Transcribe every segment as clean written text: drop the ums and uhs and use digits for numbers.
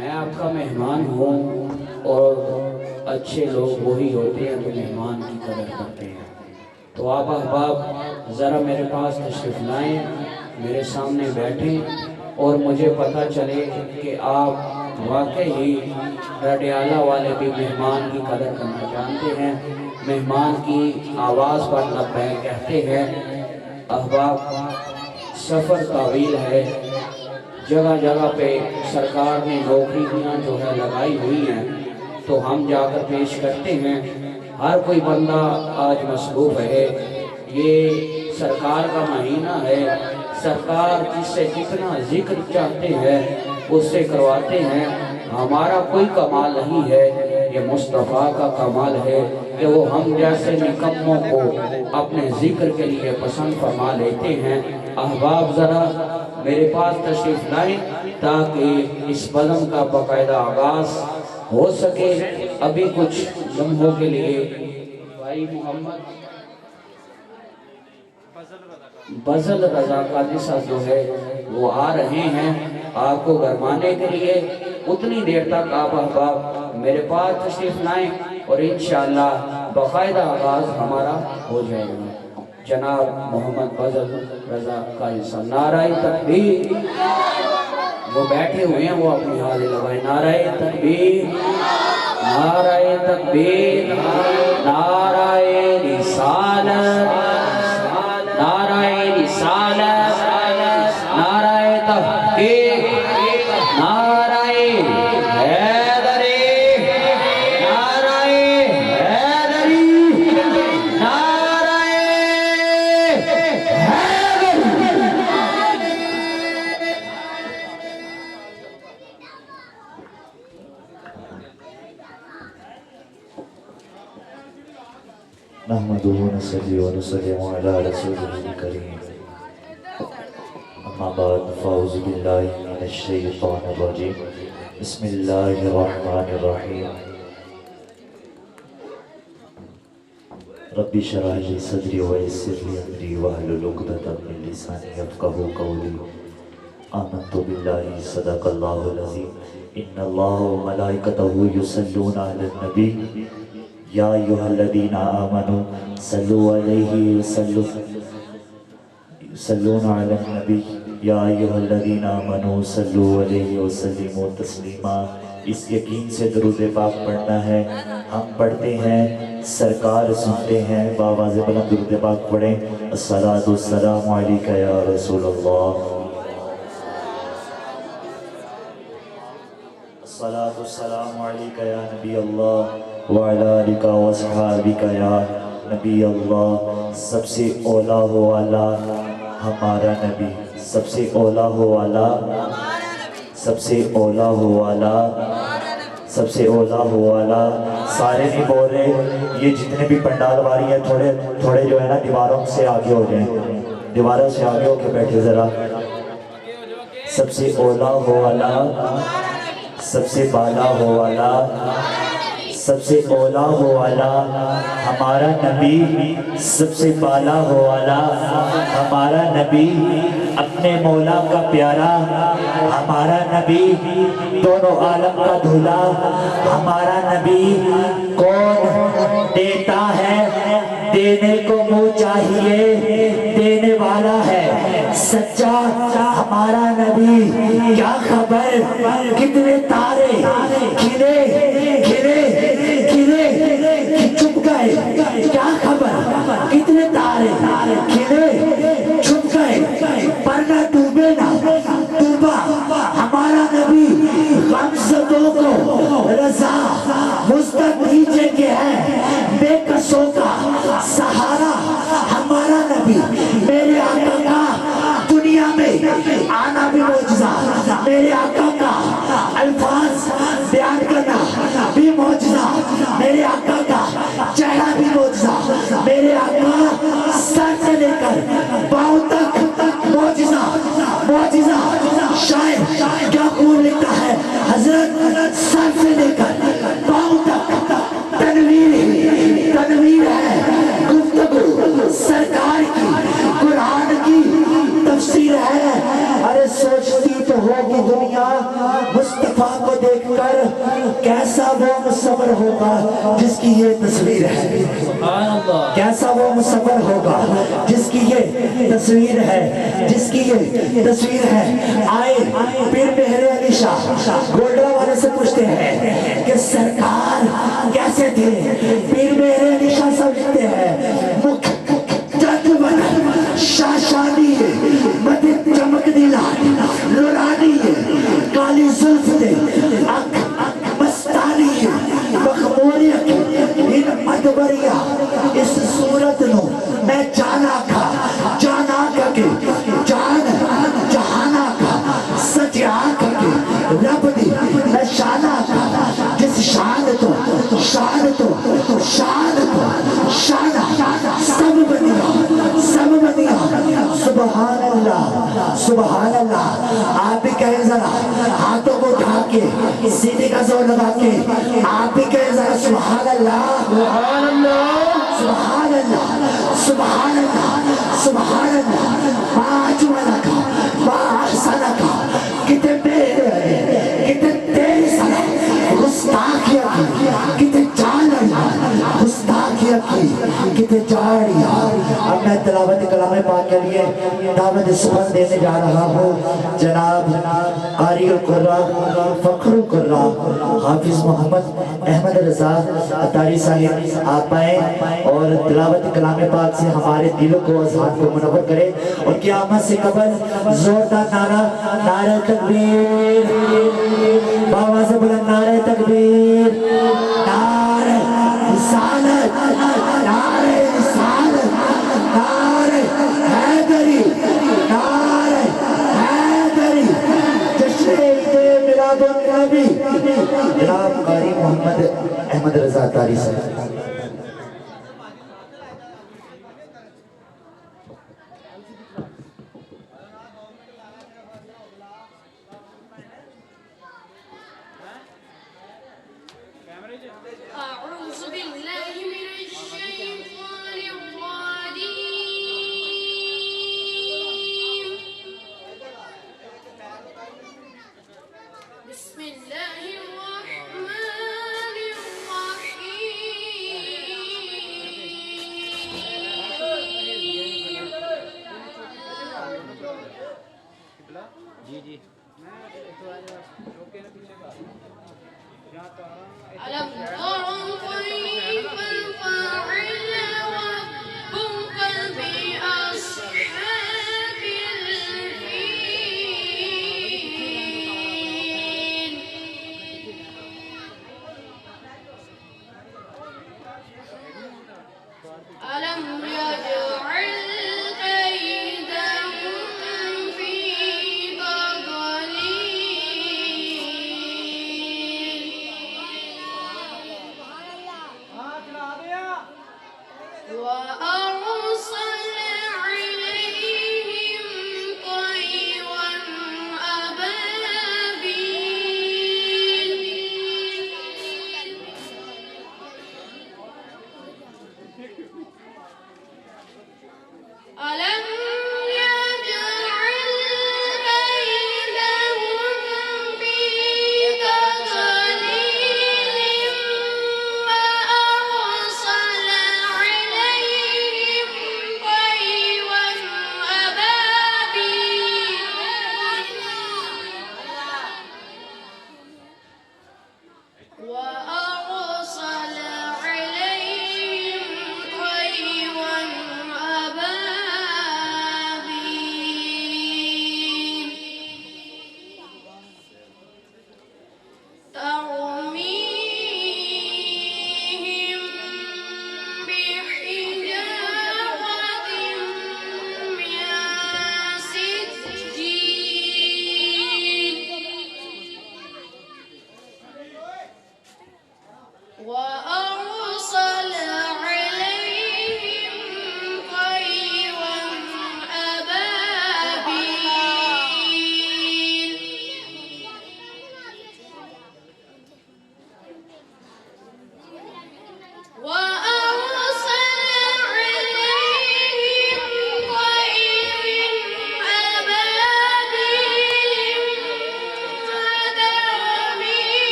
میں آپ کا مہمان ہوں اور اچھے لوگ وہی ہوتے ہیں جو مہمان کی قدر کرتے ہیں۔ تو آپ احباب ذرا میرے پاس تشریف لائیں، میرے سامنے بیٹھیں اور مجھے پتہ چلے کہ آپ واقعی رڈیالہ والے بھی مہمان کی قدر کرنا جانتے ہیں، مہمان کی آواز پر لبیک کہتے ہیں۔ احباب سفر طویل ہے، جگہ جگہ پہ سرکار نے نوکریاں جو ہے لگائی ہوئی ہیں، تو ہم جا کر پیش کرتے ہیں۔ ہر کوئی بندہ آج مصروف ہے، یہ سرکار کا مہینہ ہے، سرکار جس سے جتنا ذکر چاہتے ہیں اس سے کرواتے ہیں۔ ہمارا کوئی کمال نہیں ہے، یہ مصطفیٰ کا کمال ہے کہ وہ ہم جیسے نکموں کو اپنے ذکر کے لیے پسند فرما لیتے ہیں۔ احباب ذرا میرے پاس تشریف لائیں تاکہ اس بزم کا باقاعدہ آغاز ہو سکے۔ ابھی کچھ لمحوں کے لیے بھائی محمد بزل رضا کا نسا جو ہے وہ آ رہے ہیں آپ کو گرمانے کے لیے۔ اتنی دیر تک آپ احباب میرے پاس تشریف لائیں اور انشاءاللہ باقاعدہ آغاز ہمارا ہو جائے گا۔ جناب محمد بزل رضا کا نسا، نعرہ تکبیر۔ وہ بیٹھے ہوئے ہیں، وہ اپنی حال لگائیں، نعرہ تکبیر، نعرہ تکبیر، نعرہ رسالت، نعرہ رسالت، نعرہ تحقیق، نعرہ حیدری، نعرہ حیدری، نعرہ نحمده ونصلي ونسلم على رسوله الكريم، اما بعد فاعوذ باللہ من الشیطان الرجیم، بسم اللہ الرحمن الرحیم۔ رب اشرح لي صدری ویسر لي امری واحلل عقدۃ من لسانی یفقهوا قولی۔ آمنت باللہ صدق اللہ العظیم، ان اللہ وملائکتہ یصلون علی النبی یا ایھا الذین آمنوا صلوا علیہ یصلون علی النبی یا ایھا الذین آمنوا صلوا علیہ وسلموا تسلیما۔ اس یقین سے درود پاک پڑھنا ہے، ہم پڑھتے ہیں، سرکار سنتے ہیں، بآواز بلند درود پاک پڑھیں۔ الصلاۃ والسلام علیک یا رسول اللہ، الصلاۃ والسلام علیک یا نبی اللہ وعلی آلک واصحابک یا نبی اللہ۔ سب سے اولا ہو والا ہمارا نبی، سب سے اولا ہو والا، سب سے اولا ہو والا، سب سے اولا ہو والا۔ سارے نہیں بول رہے، یہ جتنے بھی پنڈال واری ہیں تھوڑے تھوڑے جو ہے نا دیواروں سے آگے ہو جائیں، دیواروں سے آگے ہو کے بیٹھے ذرا۔ سب سے اولا ہو والا، سب سے بالا ہو والا، سب سے اولا ہو والا ہمارا نبی، سب سے بالا ہو والا ہمارا نبی، اپنے مولا کا پیارا ہمارا نبی، دونوں عالم کا دھولا ہمارا نبی۔ کون دیتا ہے، دینے کو منہ چاہیے، دینے والا ہے سچا ہمارا نبی۔ کیا خبر کتنے تارے گرے گرے گرے چھپ گئے، کیا خبر کتنے تارے گرے چھپ گئے، پر نہ ڈوبے نہ ڈوبا ہمارا نبی۔ غمزدوں کو رضا مستقبل کے ہے، بے قصوں کا سہارا ہمارا نبی۔ میرے آقا کا دنیا میں آنا بھی معجزہ، میرے آقا کا الفاظ بیان کرنا بھی معجزہ، میرے آقا کا چہرہ بھی معجزہ، میرے آقا سر سے لے کر پاؤں تک معجزہ معجزہ۔ شاعر کیا خوب لکھتا ہے، حضرت سر سے لے کر پاؤں تک تنویر تنویر ہے، گفتگو سرکار کی، قرآن کی تفسیر ہے۔ ارے سوچتی تو ہوگی دنیا مصطفیٰ کو دیکھ کر، کیسا وہ مصور ہوگا جس کی یہ تصویر ہے، کیسا وہ مصور ہوگا جس کی یہ تصویر ہے، جس کی یہ تصویر ہے۔ آئے پیر مہر علی شاہ گولڈرا والے سے پوچھتے ہیں کہ سرکار کیسے تھے؟ پیر مہر علی شاہ سمجھتے ہیں مکھ جد بدن شاشانی ہے، مد چمک دلات لورانی ہے، کالی زلف دے اکھ مستانی ہے، مخموریت ان مدبریا اس صورت نو میں جانا کھا کے جان جہانا کھا سجا کے رب دی میں شانا کھا، جس شان تو شان تو شان تو شانہ سب بنیا سبحان اللہ سبحان اللہ۔ آپ بھی کہیں ذرا ہاتھوں کو اٹھا کے سینے کا زور لگا کے آپ بھی کہیں ذرا سبحان اللہ سبحان اللہ سبحان اللہ سبحان اللہ سبحان اللہ۔ ما اجمل کا ما احسن کا، کتنے میرے کتنے تیری سرح گستاخیہ کی، کتنے جانیا گستاخیہ کی، کتنے جاڑیا۔ اب میں تلاوت کلام پاک کے لیے دعوت سبحان دینے جا رہا ہوں۔ جناب قاری القراء فخر القراء حافظ محمد احمد رضا عطاری صاحب آپ آئیں اور تلاوت کلام پاک سے ہمارے دلوں کو اذہان کو منور کریں۔ اور کی آمد سے قبل زوردار نعرہ نعرہ تکبیر، بآواز بلند نعرہ تکبیر، نعرہ رسالت، نعرہ رسالت، نعرہ حیدری، نعرہ حیدری، جشن عید میلاد النبی۔ جناب قاری محمد احمد رضا عطاری صاحب۔ أعوذ بالله من الشيطان الرجيم بسم الله الرحمن الرحيم ألم تروا كيف فعل ربك بأصحاب الفيل ألم يجعل كيدهم في تضليل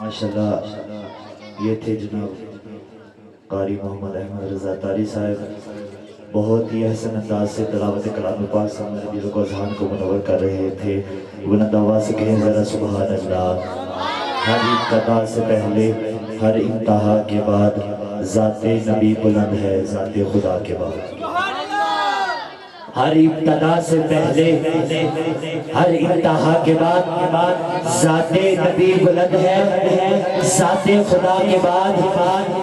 ماشاءاللہ یہ تھے جناب قاری محمد احمد رضا تاری صاحب، بہت ہی احسن انداز سے تلاوت کلام پاک سے ہمارے دلوں کو اذہان کو منور کر رہے تھے۔ بلند آواز سے کہیں ذرا سبحان اللہ۔ ہر ابتدا سے پہلے ہر انتہا کے بعد ذات نبی بلند ہے ذات خدا کے بعد۔ ہر ابتدا سے پہلے ہر انتہا کے بعد ذات نبی بلند ہے ذات خدا کے بعد۔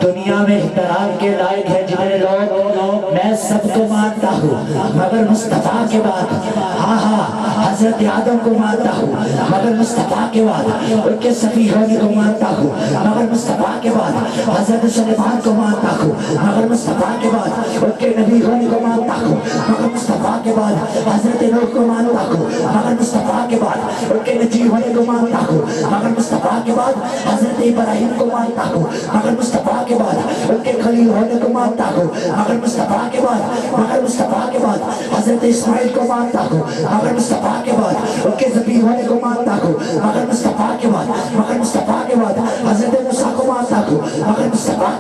دنیا میں احترام کے لائق ہے جتنے لوگ، میں سب کو مانتا ہوں مگر مصطفیٰ کے بعد۔ ہاں حضرت آدم کو مانتا ہوں مگر مصطفیٰ کے بعد، ان کے صفی ہونے کو مانتا ہوں مگر مصطفیٰ کے بعد، حضرت سلیمان کو مانتا ہوں مگر مصطفیٰ کے بعد، ان کے نبی ہونے کو مانتا ہوں مگر مصطفیٰ کے بعد، حضرت نوح کو مانتا ہوں مگر مصطفیٰ کے بعد، ان کے نجی ہونے کو مانتا ہوں مگر مصطفیٰ کے بعد، حضرت ابراہیم کو مانتا ہوں مگر مصطفیٰ کے بعد، ان کے خلیل ہونے کو مانتا ہوں مگر مصطفیٰ کے بعد، حضرت اسماعیل کو مانتا ہوں مگر مصطفیٰ کے بعد، ان کے ذبیح ہونے کو مانتا ہوں مگر مصطفیٰ کے بعد، حضرت موسیٰ کو مانتا ہوں مگر مصطفیٰ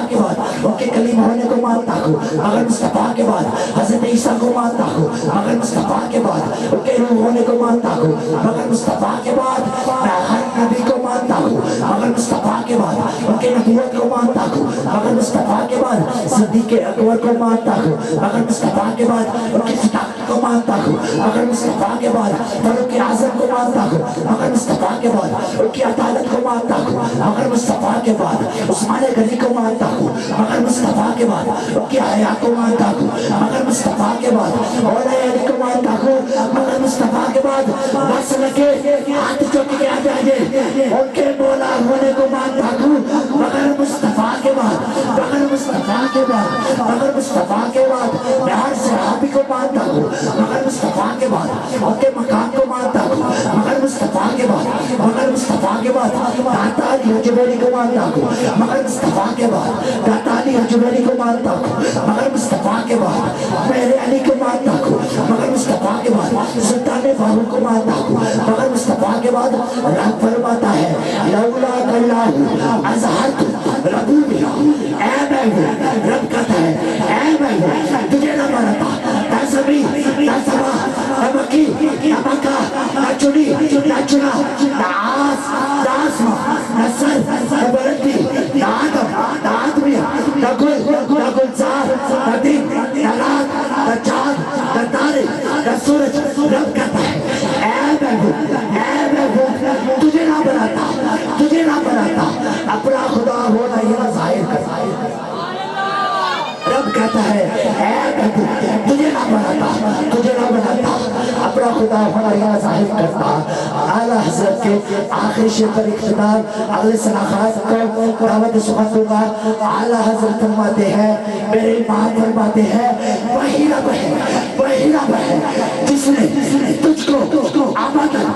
کے بعد، ان کے کلیم ہونے کو مانتا ہوں مگر مصطفیٰ کے بعد، حضرت عیسیٰ کو مانتا ہوں مگر مصطفیٰ کے بعد، ان کے روح ہونے کو مانتا ہوں مگر مصطفیٰ کے بعد، میں ہر نبی کو مانتا ہوں مگر مصطفیٰ کے بعد، ان کے نبوت کو مانتا ہوں مگر مصطفیٰ کے بعد، صدیق اکبر کو مانتا ہوں مگر مصطفیٰ کے بعد، ان کی صداقت کو مانتا ہوں مگر مصطفیٰ کے بعد، فاروق اعظم کو مانتا ہوں مگر مصطفیٰ کے بعد، ان کی عدالت کو مانتا ہوں مگر مصطفیٰ کے بعد، عثمان غنی کو مانتا ہوں مگر مصطفیٰ کے بعد، ان کی حیا کو مانتا ہوں مگر مصطفیٰ کے بعد، مولا علی کو مانتا ہوں مگر مصطفیٰ کے بعد، بس لگے ہاتھ چوک کے آ جائے ان کے مولا ہونے کو مانتا ہوں مگر مصطفیٰ کے بعد، مگر مصطفیٰ کے بعد، میں ہر صحابی کو مانتا ہوں مگر مصطفیٰ کے بعد، ان کے مقام کو مانتا ہوں مگر مصطفیٰ کے بعد، داتا علی حجویری کو مانتا ہوں مگر مصطفیٰ کے بعد، داتا علی حجویری کو مانتا ہوں مگر مصطفیٰ کے بعد، میرے علی کو مانتا ہوں مگر مصطفیٰ کے بعد، سلطان فاروق کو مانتا ہوں مگر مصطفیٰ کے بعد، رب فرماتا ہے لولا اللہ ازہرت ربوبیہ، اے میں ہوں، رب کہتا ہے اے میں ہوں، تجھے نہ مانتا، نہ زمین نہ سما نہ مکی نہ مکہ نہ چنی نہ چنا نہ آس نہ آسمان نہ سر نہ بلندی نہ آدم نہ آدمی نہ گل نہ گلزار نہ دن نہ رات نہ چاند نہ تارے نہ سورج، رب کہتا ہے اے میں ہوں، تجھے نہ بناتا، اپنا خدا ہونا یہ ظاہر کرتا ہے۔ رب کہتا ہے اے میں ہوں، تجھے نہ بناتا، اپنا خدا ہونا یہ ظاہر کرتا۔ اعلیٰ حضرت کے آخری شعر پر اختتام اگلے صلاحات کو دعوت سخن دوں گا۔ اعلیٰ حضرت فرماتے ہیں، میرے امام فرماتے ہیں، وہی رب ہے جس نے تجھ کو آمدن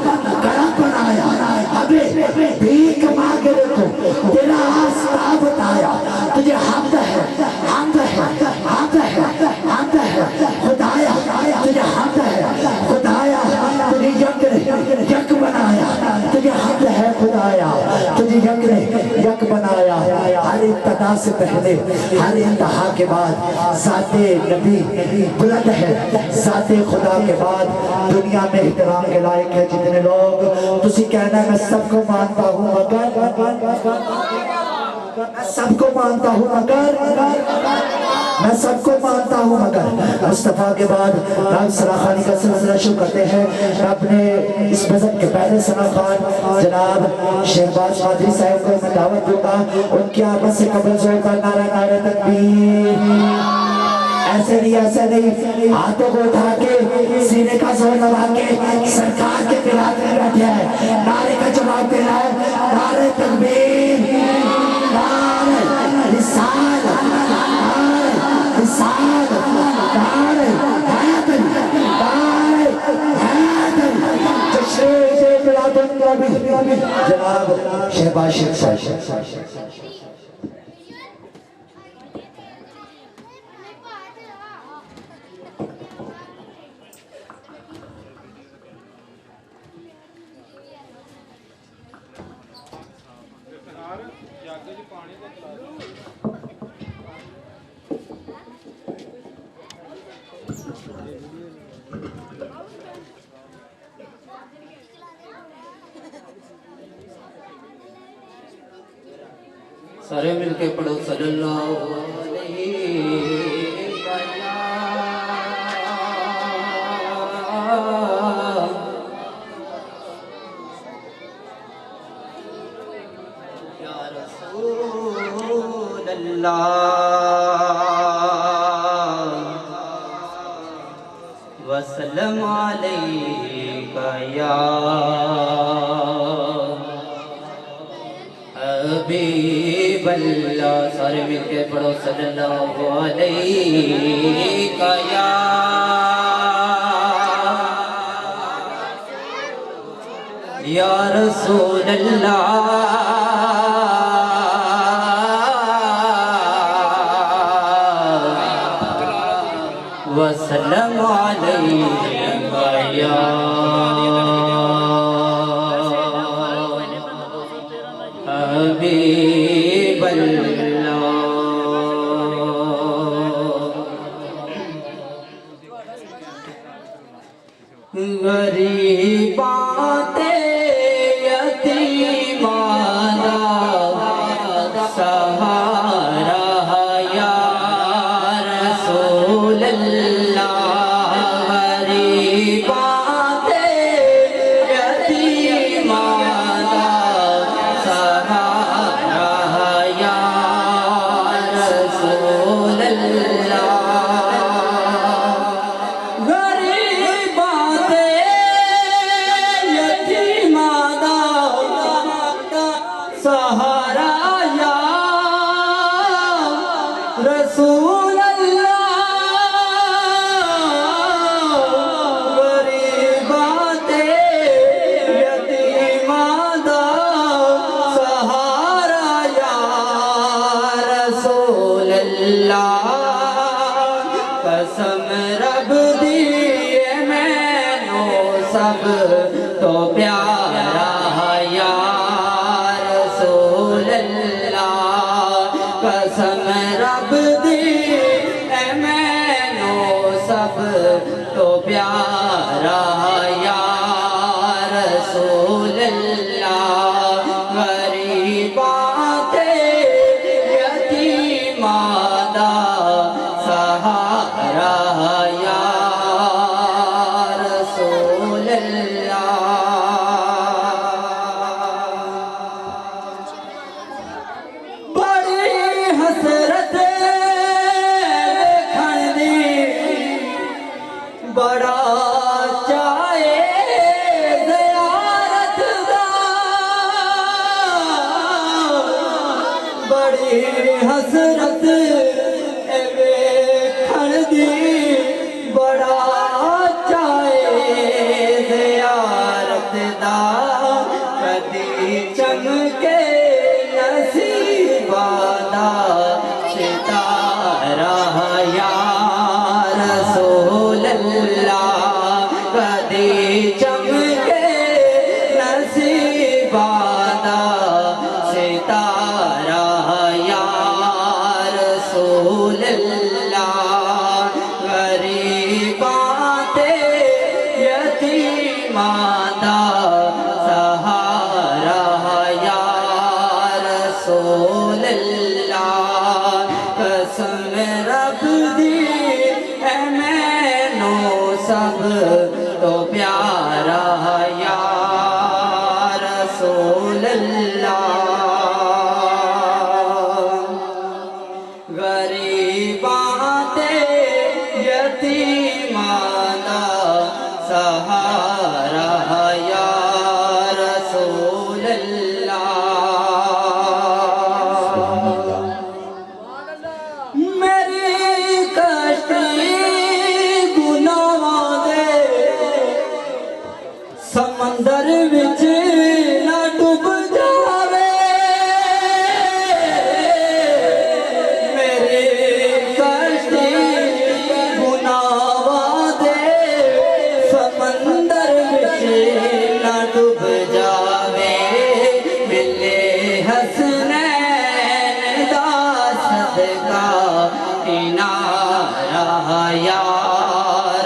کرم بنایا، ہمیں بھیک مانگنے کو تیرا راستہ بتایا، تجھے حمد ہے خدایا، تجھے حمد ہے خدایا، تجھے یک بنایا، تجھے حمد ہے خدایا، تجھے یک بنایا۔ ہر ابتدا سے پہلے ہر انتہا کے بعد ذات نبی بلند ہے ذات خدا کے بعد۔ دنیا میں احترام کے لائق ہے جتنے لوگ، تسی کہنا میں سب کو مانتا ہوں مگر مصطفیٰ کے بعد نام سراخانی کا سلسلہ شروع کرتے ہیں۔ میں اپنے اس بزم کے پہلے سراخان جناب شہباز قادری صاحب کو میں دعوت دوں گا، ان کی آمد سے قبل زور نعرہ تکبیر۔ ایسے نہیں، ہاتھوں کو اٹھا کے سینے کا زور لگا کے سرکار کے پلات میں بیٹھے ہیں، نعرے کا جواب دینا ہے، نعرہ تکبیر، نعرہ رسالت، نعرہ حیدر، تشریف لے جناب شہباز شیخ صاحب۔ سارے مل کے پڑھو صلی اللہ علیہ یا رسول اللہ وسلم علیکہ یا حبیب اللہ سارے مل کے پڑھو صلی اللہ علیہ یا رسول اللہ وسلم علیکہ یا حبیب اللہ غریباں تے یتیماں دا سہارا یا رسول اللہ غریباں تے یتیماں دا سہارا یا رسول اللہ سہارا یا رسول اللہ غریباں تے یتیماں دا سہارا یا رسول اللہ قسم رب دی مینوں سب تو پیارا یا قسم رب دی اے مینوں سب تو پیارا یا رسول اللہ غریباں تے یتیماں دا سہارا یا رسول اللہ حسرت دیکھن دی بڑا چاہے زیارت دا بڑی حسرت دیکھن دی بڑا چاہے زیارت دا کدی چمکے ستارہ یا رسول اللہ کدی چمکے نصیباں ستارہ یا رسول اللہ غریباں تے یتیماں دا سہارا یا رسول اللہ قسم رب دی اے مینوں سب تو پیارا یا رسول اللہ غریباں تے یتیماں دا سہارا یا رسول اللہ سمندر وچ نہ ڈوب جاوے میری کشتی گناہاں دے سمندر وچ نہ ڈوب جاوے ملے حسنین دا صدقہ کنارہ یا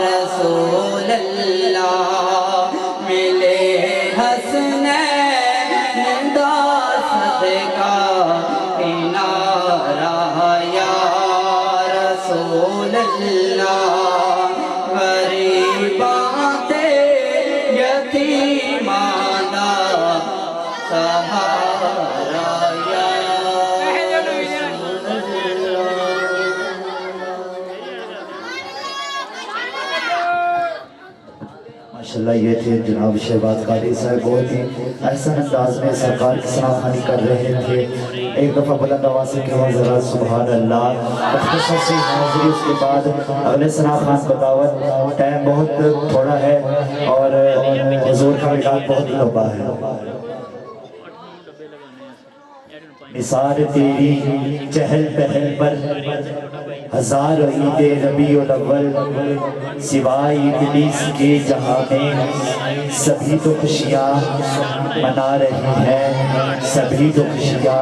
رسول اللہ ملے حسنین دا صدقہ کنارہ ماشاءاللہ یہ تھے جناب شہباز قادری صاحب، بہت ہی احسن انداز میں سرکار کی ثنا خوانی کر رہے تھے۔ ایک دفعہ بلند آواز سے کہو ذرا سبحان اللہ۔ مختصر سی حاضری اس کے بعد اگلے ثنا خوان کو دعوت۔ ٹائم بہت تھوڑا ہے اور حضور کا مقام بہت لمبا ہے۔ نثار تیری چہل پہل پر ہزار عید ربیع الاول، سوائے ابلیس کے جہاں میں سبھی تو خوشیاں منا رہی ہیں، سبھی تو خوشیاں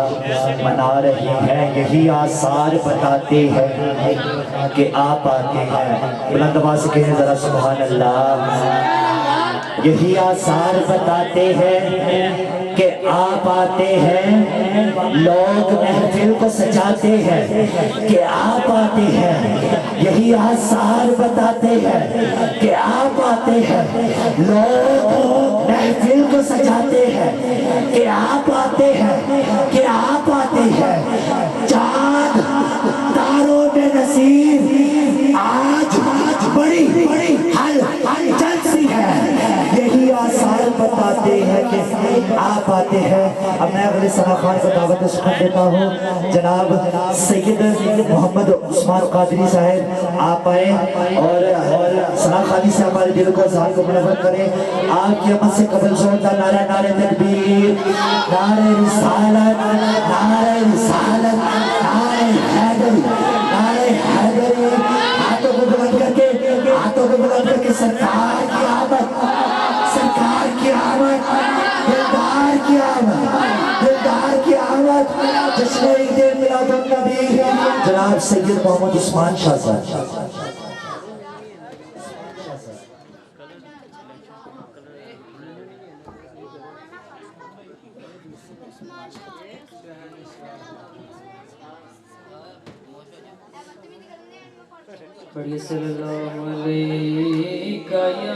منا رہی ہیں۔ یہی آثار بتاتے ہیں کہ آپ آتے ہیں۔ بلند آواز سے کہیں ذرا سبحان اللہ۔ یہی آثار بتاتے ہیں کہ آپ آتے ہیں، لوگ محفل کو سجاتے ہیں کہ آپ آتے ہیں۔ یہی آثار بتاتے ہیں کہ آپ آتے ہیں، لوگ محفل کو سجاتے ہیں کہ آپ آتے ہیں، کہ آپ آتے ہیں۔ چاند تاروں میں نصیب آج بڑی ہل چل سی ہے۔ یہی آثار بتاتے ہیں کہ آپ آتے ہیں۔ اب میں اگلے ثنا خوان کو دعوت سخن دیتا ہوں۔ جناب سید محمد عثمان قادری صاحب آپ آئیں اور ثنا خوانی سے ہمارے دل کو ذہن کو منور کریں۔ آپ کی امت سے قبل زوردار نعرہ نعرہ تکبیر، نعرہ رسالت، نعرہ رسالت، نعرہ حیدری، نعرہ حیدری۔ ہاتھوں کو بلند کر کے، ہاتھوں کو بلند کر کے سرکار کی آمد، سرکار کی آمد، دلدار کی آمد، دلدار کی آمد۔ جشن عید میلاد النبی جناب سید محمد عثمان شاہ صاحب۔ پڑھی صلی اللہ علیہ یا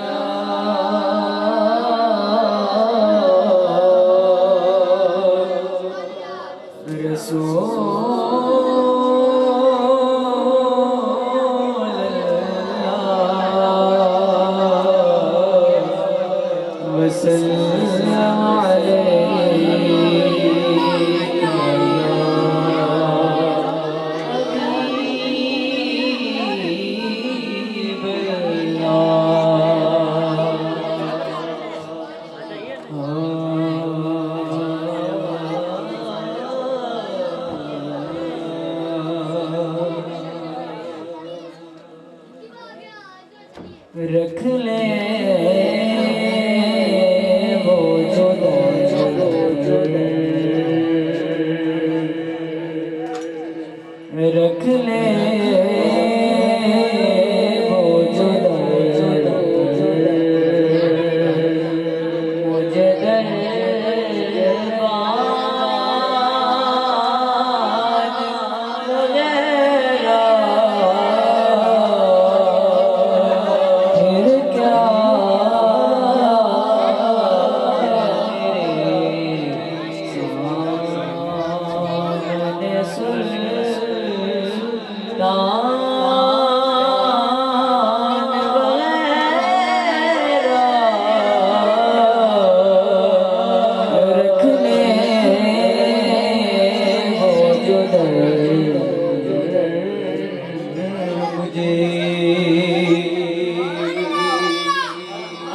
رکھ لے وہ جو رکھ لے وہ جو مجھے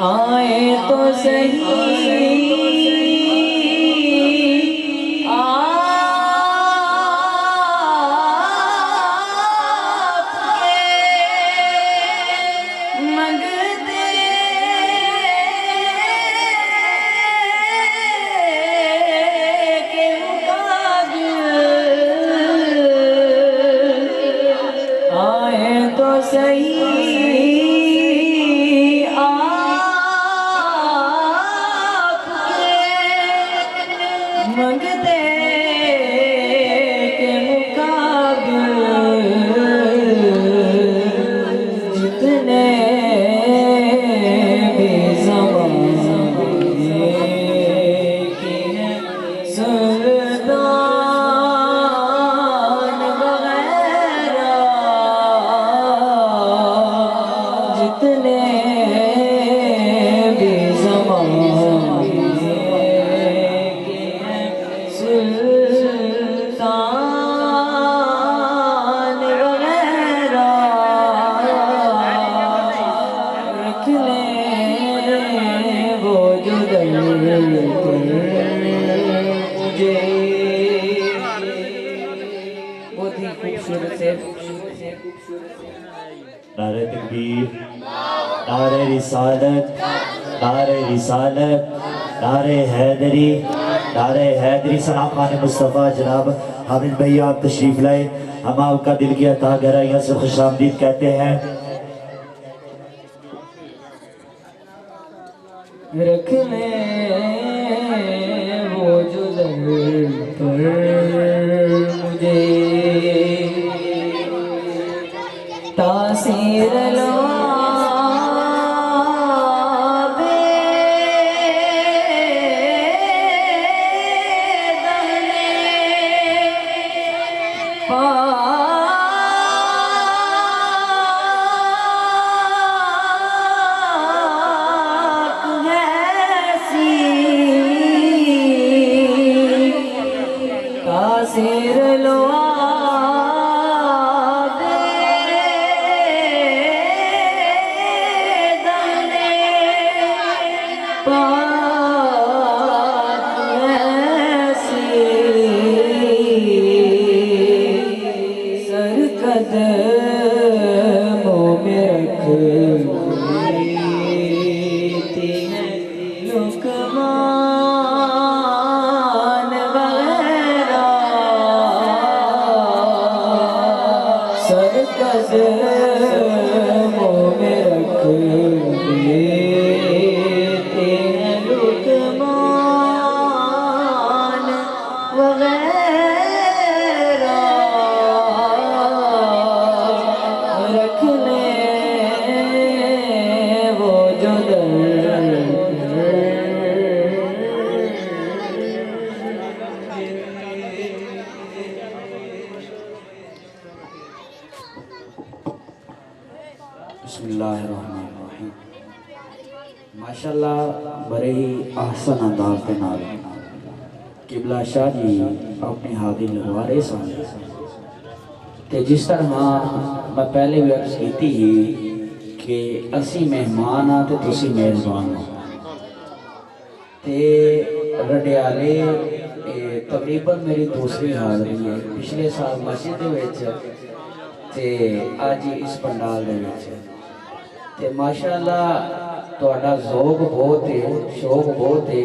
آئے تو صحیح تکبیر نعرہ رسالت نعرہ رسالت نعرہ حیدری نعرہ حیدری ثنا خان مصطفیٰ جناب حامد بھائی آپ تشریف لائے ہم آپ کا دل کی عطا گہرائیوں سے خوش آمدید کہتے ہیں رکھ لیں وہ جو در پر مجھے تاثیر تاثیر لو بسم اللہ الرحمن الرحیم ماشاءاللہ بڑے ہی احسن انداز کے نال قبلہ شاہ جی اپنے حاضر لگوارے سن تے جس طرح میں پہلے بھی عرض کیتی ہی کہ اسی مہمان ہاں تے تسی میزبان ہو تے رڈیالے تقریباً میری دوسری حاضری ہے پچھلے سال مسجد دے وچ تے آج اس پنڈال دے وچ تے ماشاءاللہ تہاڈا ذوق بہت ہے شوق بہت ہے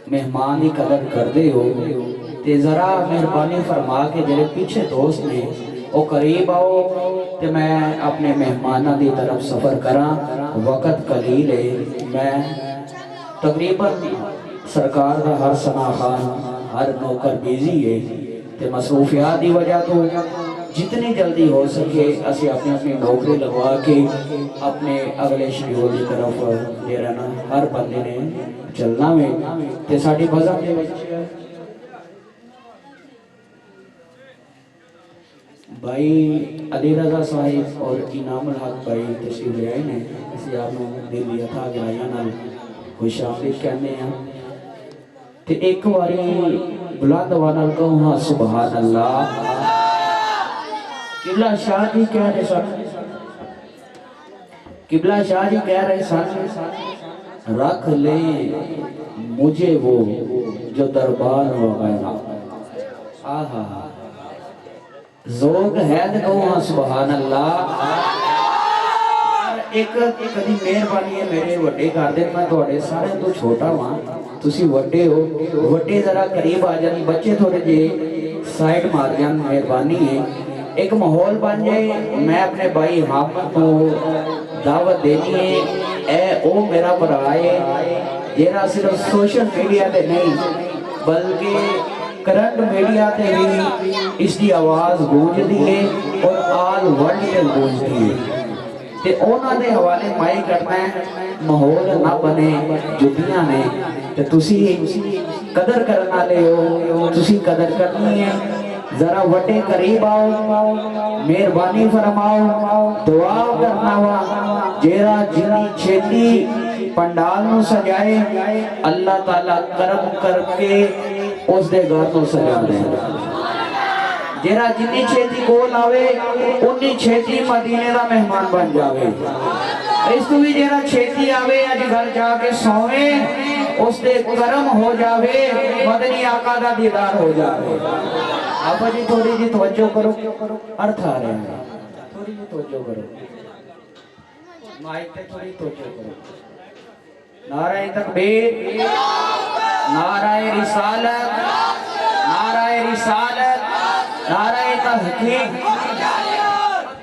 مہمان کی قدر کردے ہو تے ذرا مہربانی فرما کے جڑے پیچھے دوست نے وہ قریب آؤ تے میں اپنے مہمانوں دی طرف سفر کراں وقت قلیل ہے میں تقریباً سرکار دا ہر ثنا خان ہر نوکر بیزی ہے تے مصروفیات دی وجہ تو جتنی جلدی ہو سکے اسی اپنی اپنی نوکری لگوا کے اپنے اگلے شیڈول کی طرف دے رہنا ہر بندے نے چلنا میں تے ساڈی بزم دے وچ بھائی علی رضا صاحب اور انعام الحق بھائی تشریف لے آئے ہیں اسی آپ نے دلی عطا گرائیاں نال خوش آمدید کہنے ہیں تے ایک واری بلند آواز کہوں ہاں سبحان اللہ قبلہ شاہ جی کہہ رہے سن قبلہ شاہ جی کہہ رہے سن رکھ لیں مجھے وہ جو دربار وغیرہ آہا ذوق ہے تو کہوں ہاں سبحان اللہ ایک کدی مہربانی ہے میرے وڈے کر دیں میں تھوڑے سارے تو چھوٹا ہاں تسی وڈے ہو وڈے ذرا قریب آ جان بچے تھوڑے جے سائڈ مار جان مہربانی ہے ایک ماحول بن جائے میں اپنے بھائی حامد کو دعوت دینی ہے اے او میرا برائے جیرا صرف سوشل میڈیا تے نہیں بلکہ کرنٹ میڈیا تے بھی اس کی آواز گونج دی ہے اور آل ورلڈ تے گونج دی ہے تے اونا دے حوالے مائی کرنا ہے ماحول نہ بنے جدیاں نے تے تسی قدر کرنا لے ہو تسی قدر کرنی ہے ذرا وٹے قریب آؤ مہربانی فرماؤ دعا کرنا ہوا جیرا جنی چھیتی پنڈال نو سجائے اللہ تعالیٰ کرم کر کے اس دے گھر نو سجا دے جیرا جنی چھیتی کول آوے انی چھیتی مدینے دا مہمان بن جاوے اس تو بھی جیرا چھیتی آوے آج گھر جا کے سوئے اس دے کرم ہو جاوے مدنی آقا دا دیدار ہو جاوے آپا جی تھوڑی جی توجہ کرو ارتھ آ رہے ہیں تھوڑی جی توجہ کرو مائک پہ تھوڑی توجہ کرو. نعرہ تکبیر، نعرہ رسالت، نعرہ رسالت، نعرہ تحقیق.